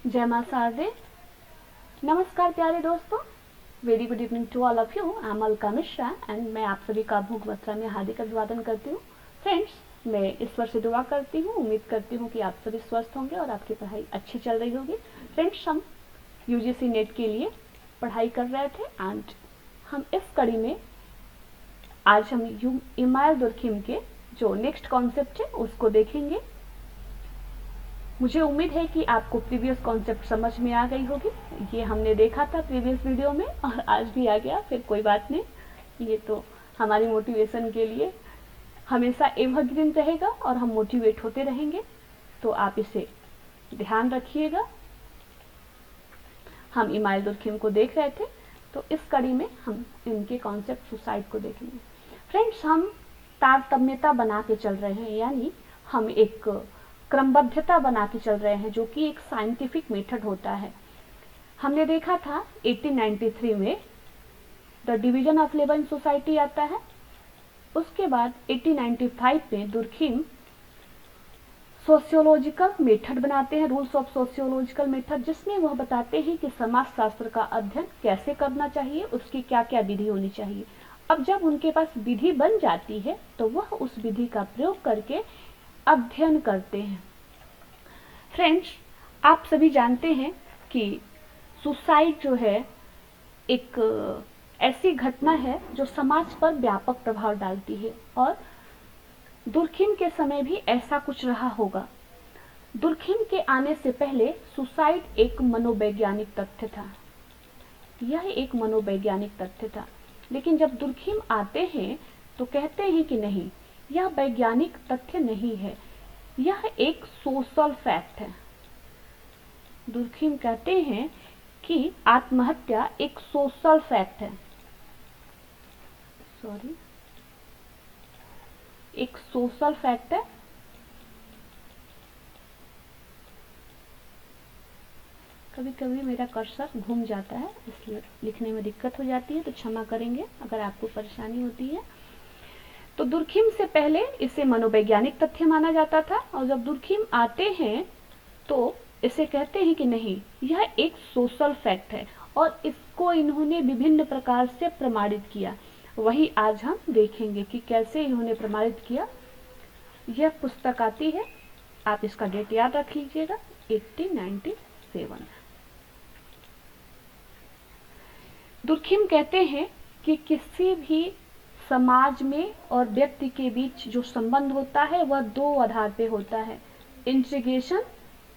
जय मां शारदे। नमस्कार प्यारे दोस्तों, very good evening to all of you. I am Alka Mishra and मैं आप सभी का भूख वत्सला में हार्दिक अभिवादन करती हूँ। फ्रेंड्स, मैं ईश्वर से दुआ करती हूँ, उम्मीद करती हूँ कि आप सभी स्वस्थ होंगे और आपकी पढ़ाई अच्छी चल रही होगी। फ्रेंड्स, हम यूजीसी नेट के लिए पढ़ाई कर रहे थे एंड हम इस कड़ी में आज हम इमाइल दुर्खिम के जो नेक्स्ट कॉन्सेप्ट है उसको देखेंगे। मुझे उम्मीद है कि आपको प्रीवियस कॉन्सेप्ट समझ में आ गई होगी। ये हमने देखा था प्रीवियस वीडियो में और आज भी आ गया, फिर कोई बात नहीं। ये तो हमारी मोटिवेशन के लिए हमेशा एवरग्रीन रहेगा और हम मोटिवेट होते रहेंगे, तो आप इसे ध्यान रखिएगा। हम इमाइल दुर्खिम को देख रहे थे, तो इस कड़ी में हम इनके कॉन्सेप्ट सुसाइड को देखेंगे। फ्रेंड्स, हम तारतम्यता बना के चल रहे हैं, यानी हम एक क्रमबद्धता बना के चल रहे हैं, जो कि एक साइंटिफिक मेथड होता है। हमने देखा था 1893 में the division of labour in society आता है। उसके बाद 1895 में दुर्खिम सोशियोलॉजिकल मेथड बनाते हैं, रूल्स ऑफ सोशियोलॉजिकल मेथड, जिसमें वह बताते हैं कि समाज शास्त्र का अध्ययन कैसे करना चाहिए, उसकी क्या क्या विधि होनी चाहिए। अब जब उनके पास विधि बन जाती है तो वह उस विधि का प्रयोग करके अध्ययन करते हैं। फ्रेंड्स, आप सभी जानते हैं कि सुसाइड जो है एक ऐसी घटना है जो समाज पर व्यापक प्रभाव डालती है, और दुर्खिम के समय भी ऐसा कुछ रहा होगा। दुर्खिम के आने से पहले सुसाइड एक मनोवैज्ञानिक तथ्य था, यह एक मनोवैज्ञानिक तथ्य था। लेकिन जब दुर्खिम आते हैं तो कहते हैं कि नहीं, यह वैज्ञानिक तथ्य नहीं है, यह एक सोशल फैक्ट है। दुर्खिम कहते हैं कि आत्महत्या एक सोशल फैक्ट है, एक सोशल फैक्ट है। कभी कभी मेरा कर्सर घूम जाता है, इसलिए लिखने में दिक्कत हो जाती है, तो क्षमा करेंगे अगर आपको परेशानी होती है। तो दुर्खिम से पहले इसे मनोवैज्ञानिक तथ्य माना जाता था, और जब दुर्खिम आते हैं तो इसे कहते हैं कि नहीं, यह एक सोशल फैक्ट है, और इसको इन्होंने विभिन्न प्रकार से प्रमाणित किया। वही आज हम देखेंगे कि कैसे इन्होंने प्रमाणित किया। यह पुस्तक आती है, आप इसका डेट याद रख लीजिएगा, 1897। दुर्खिम कहते हैं कि किसी भी समाज में और व्यक्ति के बीच जो संबंध होता है वह दो आधार पे होता है, इंटीग्रेशन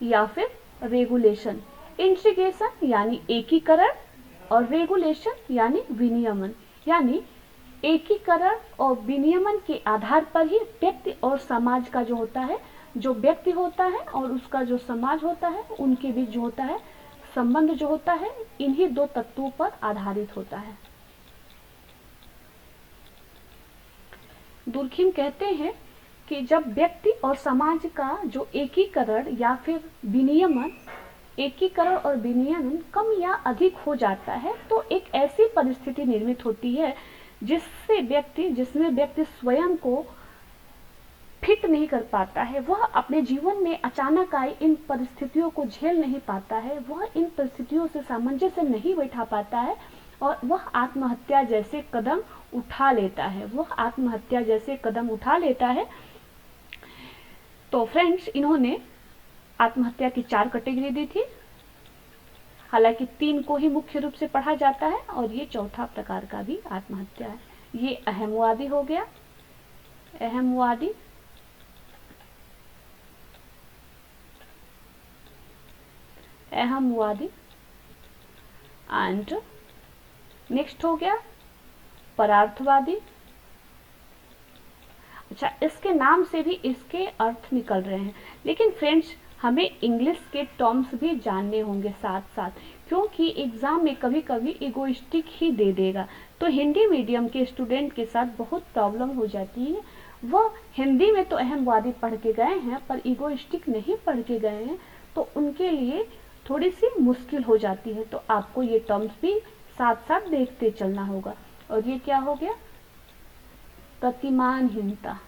या फिर रेगुलेशन। इंटीग्रेशन यानी एकीकरण और रेगुलेशन यानी विनियमन, यानी एकीकरण और विनियमन के आधार पर ही व्यक्ति और समाज का जो होता है, जो व्यक्ति होता है और उसका जो समाज होता है, उनके बीच जो होता है संबंध जो होता है, इन्हीं दो तत्वों पर आधारित होता है। दुर्खिम कहते हैं कि जब व्यक्ति और समाज का जो एकीकरण या फिर विनियमन, एकीकरण और विनियमन कम या अधिक हो जाता है, तो एक ऐसी परिस्थिति निर्मित होती है जिसमें व्यक्ति स्वयं को फिट नहीं कर पाता है, वह अपने जीवन में अचानक आई इन परिस्थितियों को झेल नहीं पाता है, वह इन परिस्थितियों से सामंजस्य नहीं बैठा पाता है, और वह आत्महत्या जैसे कदम उठा लेता है, तो फ्रेंड्स, इन्होंने आत्महत्या की 4 कैटेगरी दी थी, हालांकि 3 को ही मुख्य रूप से पढ़ा जाता है, और ये चौथा प्रकार का भी आत्महत्या है। ये अहमवादी हो गया, अहमवादी, एंड नेक्स्ट हो गया परार्थवादी। अच्छा, इसके नाम से भी इसके अर्थ निकल रहे हैं, लेकिन फ्रेंड्स हमें इंग्लिश के टर्म्स भी जानने होंगे साथ साथ, क्योंकि एग्जाम में कभी कभी इगोइस्टिक ही दे देगा, तो हिंदी मीडियम के स्टूडेंट के साथ बहुत प्रॉब्लम हो जाती है। वह हिंदी में तो अहमवादी पढ़ के गए हैं पर इगोइस्टिक नहीं पढ़ के गए हैं, तो उनके लिए थोड़ी सी मुश्किल हो जाती है, तो आपको ये टर्म्स भी साथ साथ देखते चलना होगा। और ये क्या हो गया, प्रतिमानहीनता,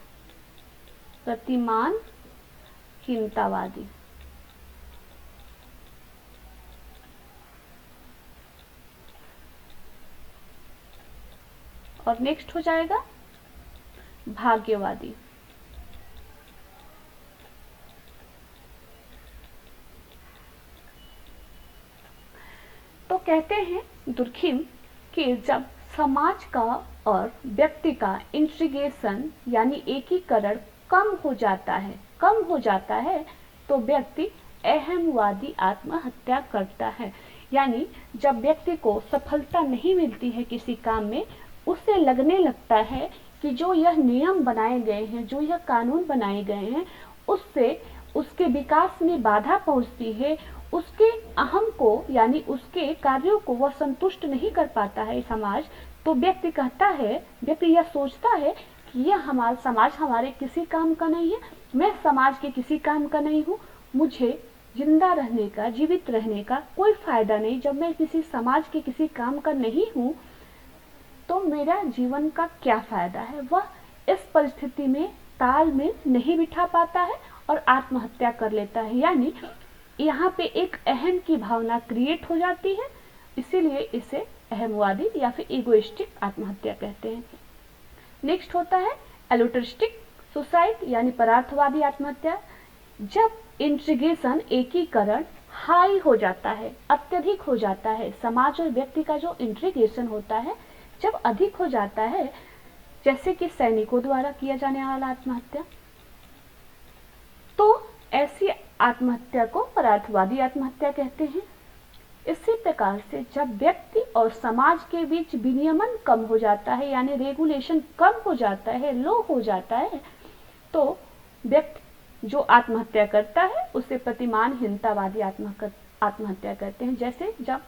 प्रतिमानहीनतावादी। और नेक्स्ट हो जाएगा भाग्यवादी। तो कहते हैं दुर्खिम कि जब समाज का और व्यक्ति का इंटीग्रेशन यानी एकीकरण कम हो जाता है तो व्यक्ति अहमवादी आत्महत्या करता है। यानी जब व्यक्ति को सफलता नहीं मिलती है किसी काम में, उसे लगने लगता है कि जो यह नियम बनाए गए हैं, जो यह कानून बनाए गए हैं, उससे उसके विकास में बाधा पहुंचती है, उसके अहम को यानी उसके कार्यों को वह संतुष्ट नहीं कर पाता है समाज। तो व्यक्ति यह सोचता है कि यह हमारा समाज हमारे किसी काम का नहीं है, मैं समाज के किसी काम का नहीं हूँ, मुझे जिंदा रहने का, जीवित रहने का कोई फायदा नहीं। जब मैं किसी समाज के किसी काम का नहीं हूँ तो मेरा जीवन का क्या फायदा है। वह इस परिस्थिति में तालमेल नहीं बिठा पाता है और आत्महत्या कर लेता है। यानी यहाँ पे एक अहम की भावना क्रिएट हो जाती है, इसीलिए इसे अहमवादी या फिर इगोइस्टिक आत्महत्या कहते हैं। नेक्स्ट होता है एल्ट्रुइस्टिक सुसाइड यानी परार्थवादी आत्महत्या। जब इंटीग्रेशन एकीकरण हाई हो जाता है, अत्यधिक हो जाता है, समाज और व्यक्ति का जो इंटीग्रेशन होता है जब अधिक हो जाता है, जैसे कि सैनिकों द्वारा किया जाने वाला आत्महत्या, तो ऐसी आत्महत्या को परार्थवादी आत्महत्या कहते हैं। इसी प्रकार से जब व्यक्ति और समाज के बीच विनियमन कम हो जाता है यानी रेगुलेशन कम हो जाता है, लो हो जाता है, तो व्यक्ति जो आत्महत्या करता है उसे प्रतिमानहीनतावादी आत्महत्या कहते हैं। जैसे जब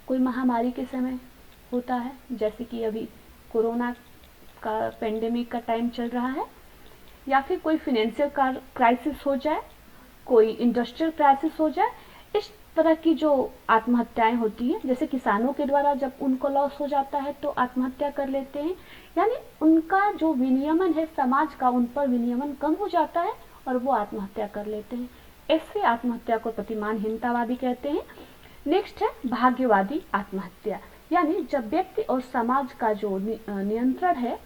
कोई महामारी के समय होता है, जैसे कि अभी कोरोना का पेंडेमिक का टाइम चल रहा है, या फिर कोई फाइनेंशियल क्राइसिस हो जाए, कोई इंडस्ट्रियल क्राइसिस हो जाए, इस तरह की जो आत्महत्याएं होती हैं, जैसे किसानों के द्वारा जब उनको लॉस हो जाता है तो आत्महत्या कर लेते हैं। यानी उनका जो विनियमन है समाज का, उन पर विनियमन कम हो जाता है और वो आत्महत्या कर लेते हैं। ऐसे आत्महत्या को प्रतिमानहीनतावादी कहते हैं। नेक्स्ट है भाग्यवादी आत्महत्या, यानी जब व्यक्ति और समाज का जो नियंत्रण है,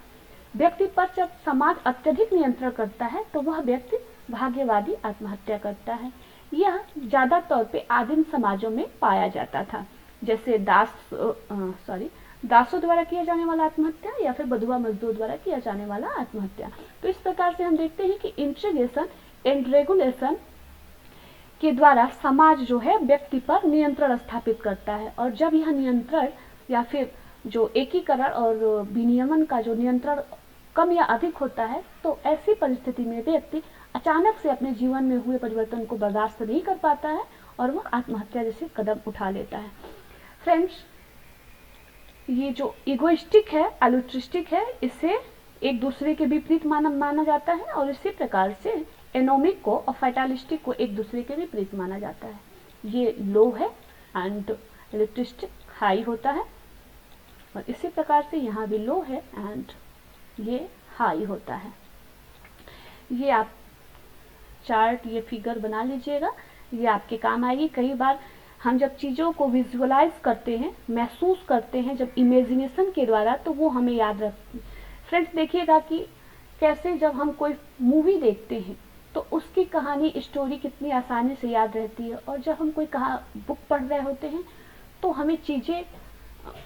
व्यक्ति पर जब समाज अत्यधिक नियंत्रण करता है तो वह व्यक्ति भाग्यवादी आत्महत्या करता है। यह ज्यादा तौर पे आदिम समाजों में पाया जाता था, जैसे दासों द्वारा किया जाने वाला आत्महत्या या फिर बधुआ मजदूर द्वारा किया जाने वाला आत्महत्या। तो इस प्रकार से हम देखते हैं कि इंटीग्रेशन एंड रेगुलेशन के द्वारा समाज जो है व्यक्ति पर नियंत्रण स्थापित करता है, और जब यह नियंत्रण या फिर जो एकीकरण और विनियमन का जो नियंत्रण कम या अधिक होता है, तो ऐसी परिस्थिति में व्यक्ति अचानक से अपने जीवन में हुए परिवर्तन को बर्दाश्त नहीं कर पाता है और वह आत्महत्या जैसे कदम उठा लेता है। फ्रेंड्स, ये जो इगोइस्टिक है, एल्ट्रुइस्टिक है, इसे एक दूसरे के विपरीत माना जाता है, और इसी प्रकार से एनोमिक को और फैटालिस्टिक को एक दूसरे के विपरीत माना जाता है। ये लो है एंड एल्ट्रुइस्टिक हाई होता है, और इसी प्रकार से यहाँ भी लो है एंड ये हाई होता है। ये आप चार्ट, ये फिगर बना लीजिएगा, ये आपके काम आएगी। कई बार हम जब चीज़ों को विजुअलाइज करते हैं, महसूस करते हैं जब इमेजिनेशन के द्वारा, तो वो हमें याद रखती है। फ्रेंड्स, देखिएगा कि कैसे जब हम कोई मूवी देखते हैं तो उसकी कहानी, स्टोरी कितनी आसानी से याद रहती है, और जब हम कोई बुक पढ़ रहे होते हैं तो हमें चीज़ें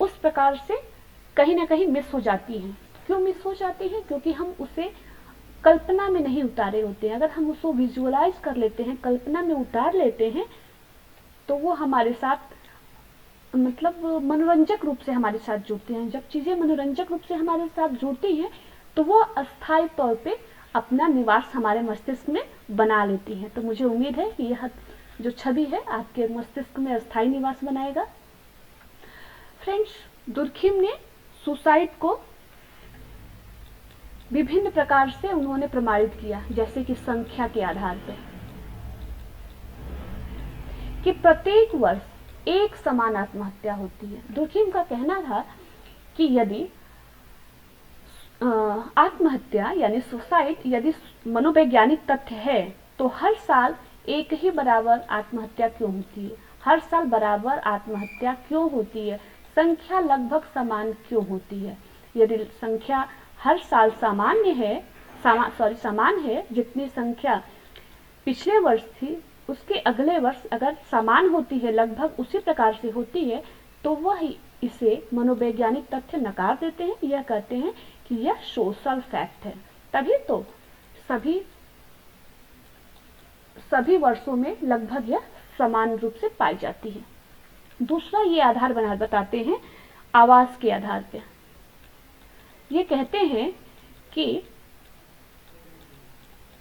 उस प्रकार से कहीं ना कहीं मिस हो जाती हैं। क्यों मिस हो जाती है? क्योंकि हम उसे कल्पना में नहीं उतारे होते हैं। अगर हम उसको विजुअलाइज कर लेते हैं, कल्पना में उतार लेते हैं, तो वो हमारे साथ मतलब मनोरंजक रूप से हमारे साथ जुड़ते हैं। जब चीज़ें मनोरंजक रूप से हमारे साथ जुड़ती हैं तो वो अस्थायी तौर पे अपना निवास हमारे मस्तिष्क में बना लेती हैं। तो मुझे उम्मीद है कि यह जो छवि है आपके मस्तिष्क में अस्थायी निवास बनाएगा। फ्रेंड्स, दुर्खिम ने सुसाइड को विभिन्न प्रकार से उन्होंने प्रमाणित किया, जैसे कि संख्या के आधार पर, कि प्रत्येक वर्ष एक समान आत्महत्या होती है। दुर्खिम का कहना था कि यदि आत्महत्या यानी सुसाइड यदि मनोवैज्ञानिक तथ्य है, तो हर साल एक ही बराबर आत्महत्या क्यों होती है? हर साल बराबर आत्महत्या क्यों होती है? संख्या लगभग समान क्यों होती है? यदि संख्या हर साल समान है, जितनी संख्या पिछले वर्ष थी उसके अगले वर्ष अगर समान होती है, लगभग उसी प्रकार से होती है, तो वह इसे मनोवैज्ञानिक तथ्य नकार देते हैं। यह कहते हैं कि यह सोशल फैक्ट है। तभी तो सभी वर्षों में लगभग यह समान रूप से पाई जाती है। दूसरा ये आधार बताते हैं आवास के आधार पर। ये कहते हैं कि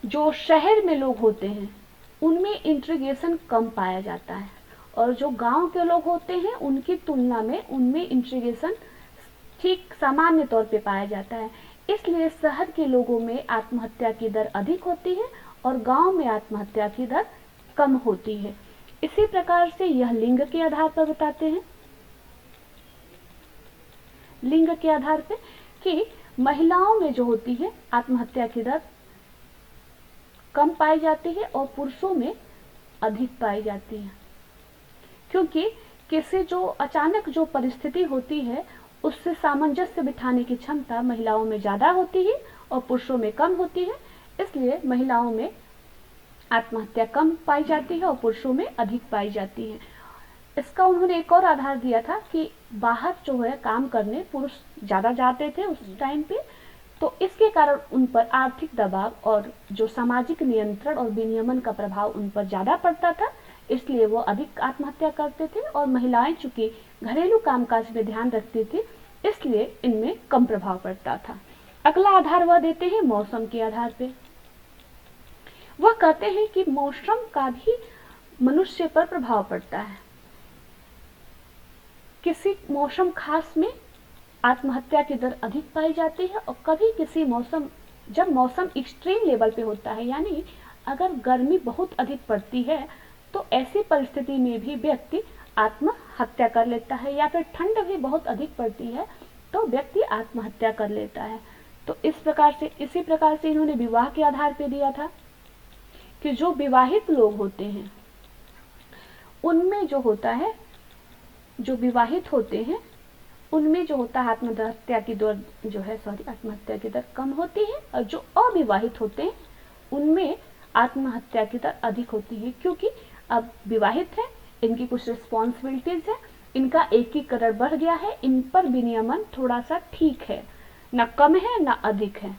जो शहर में लोग होते हैं उनमें इंट्रीगेशन कम पाया जाता है, और जो गांव के लोग होते हैं उनकी तुलना में उनमें इंट्रीगेशन ठीक सामान्य तौर पे पाया जाता है। इसलिए शहर के लोगों में आत्महत्या की दर अधिक होती है और गांव में आत्महत्या की दर कम होती है। इसी प्रकार से यह लिंग के आधार पर बताते हैं, लिंग के आधार पर कि महिलाओं में जो होती है आत्महत्या की दर कम पाई जाती है और पुरुषों में अधिक पाई जाती है, क्योंकि किसी जो अचानक जो परिस्थिति होती है उससे सामंजस्य बिठाने की क्षमता महिलाओं में ज्यादा होती है और पुरुषों में कम होती है। इसलिए महिलाओं में आत्महत्या कम पाई जाती है और पुरुषों में अधिक पाई जाती है। इसका उन्होंने एक और आधार दिया था कि बाहर जो है काम करने पुरुष ज्यादा जाते थे उस टाइम पे, तो इसके कारण उन पर आर्थिक दबाव और जो सामाजिक नियंत्रण और विनियमन का प्रभाव उन पर ज्यादा पड़ता था, इसलिए वो अधिक आत्महत्या करते थे। और महिलाएं चूंकि घरेलू कामकाज में ध्यान रखती थी, इसलिए इनमें कम प्रभाव पड़ता था। अगला आधार वह देते हैं मौसम के आधार पे। वह कहते हैं कि मौसम का भी मनुष्य पर प्रभाव पड़ता है। किसी मौसम खास में आत्महत्या की दर अधिक पाई जाती है और कभी किसी मौसम, जब मौसम एक्सट्रीम लेवल पे होता है, यानी अगर गर्मी बहुत अधिक पड़ती है तो ऐसी परिस्थिति में भी व्यक्ति आत्महत्या कर लेता है, या फिर ठंड भी बहुत अधिक पड़ती है तो व्यक्ति आत्महत्या कर लेता है। तो इसी प्रकार से इन्होंने विवाह के आधार पे दिया था कि जो विवाहित लोग होते हैं उनमें जो होता है, जो विवाहित होते हैं उनमें जो होता है आत्महत्या की दर कम होती है, और जो अविवाहित होते हैं उनमें आत्महत्या की दर अधिक होती है, क्योंकि अब विवाहित है, इनकी कुछ रिस्पॉन्सिबिलिटीज है, इनका एकीकरण बढ़ गया है, इन पर विनियमन थोड़ा सा ठीक है, न कम है न अधिक है।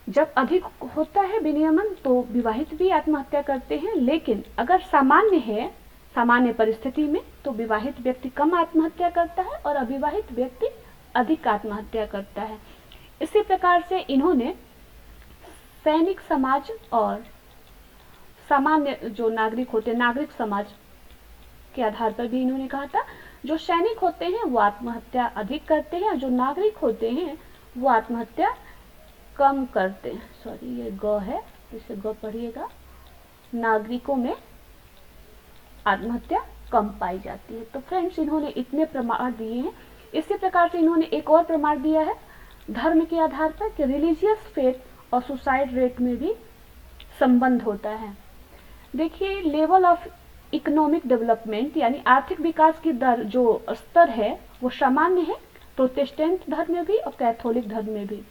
जब अधिक होता है विनियमन तो विवाहित भी आत्महत्या करते हैं, लेकिन अगर सामान्य है, सामान्य परिस्थिति में, तो विवाहित व्यक्ति कम आत्महत्या करता है और अविवाहित व्यक्ति अधिक आत्महत्या करता है। इसी प्रकार से इन्होंने सैनिक समाज और सामान्य जो नागरिक होते हैं, नागरिक समाज के आधार पर भी इन्होंने कहा था, जो सैनिक होते हैं वो आत्महत्या अधिक करते हैं और जो नागरिक होते हैं वो आत्महत्या कम करते हैं। सॉरी, ये ग है, इसे ग पढ़िएगा। नागरिकों में आत्महत्या कम पाई जाती है। तो फ्रेंड्स, इन्होंने इतने प्रमाण दिए हैं। इसी प्रकार से इन्होंने एक और प्रमाण दिया है धर्म के आधार पर कि रिलीजियस फेथ और सुसाइड रेट में भी संबंध होता है। देखिए, लेवल ऑफ इकोनॉमिक डेवलपमेंट यानी आर्थिक विकास की दर, जो स्तर है वो सामान्य है प्रोटेस्टेंट धर्म में भी और कैथोलिक धर्म में भी,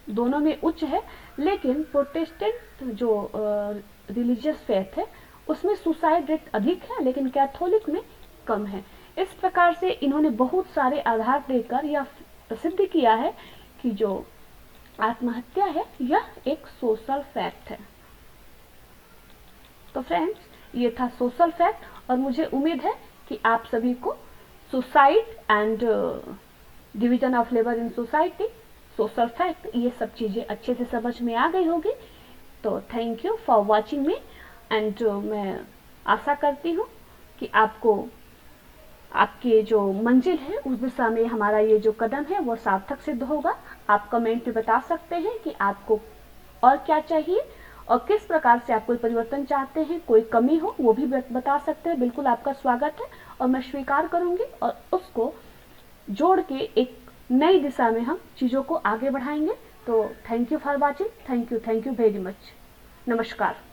दोनों में उच्च है। लेकिन प्रोटेस्टेंट जो रिलीजियस फेथ है उसमें सुसाइड रेट अधिक है, लेकिन कैथोलिक में कम है। इस प्रकार से इन्होंने बहुत सारे आधार देकर यह सिद्ध किया है कि जो आत्महत्या है यह एक सोशल फैक्ट है। तो फ्रेंड्स, ये था सोशल फैक्ट, और मुझे उम्मीद है कि आप सभी को suicide and division of labour in society, social fact, ये सब चीजें अच्छे से समझ में आ गई होगी। तो thank you for watching me, and मैं आशा करती हूँ कि आपको आपके जो मंजिल है उस दिशा में हमारा ये जो कदम है वो सार्थक सिद्ध होगा। आप कमेंट में बता सकते हैं कि आपको और क्या चाहिए और किस प्रकार से आप कोई परिवर्तन चाहते हैं, कोई कमी हो वो भी बता सकते हैं। बिल्कुल आपका स्वागत है और मैं स्वीकार करूंगी, और उसको जोड़ के एक नई दिशा में हम चीजों को आगे बढ़ाएंगे। तो thank you for watching, thank you very much, नमस्कार।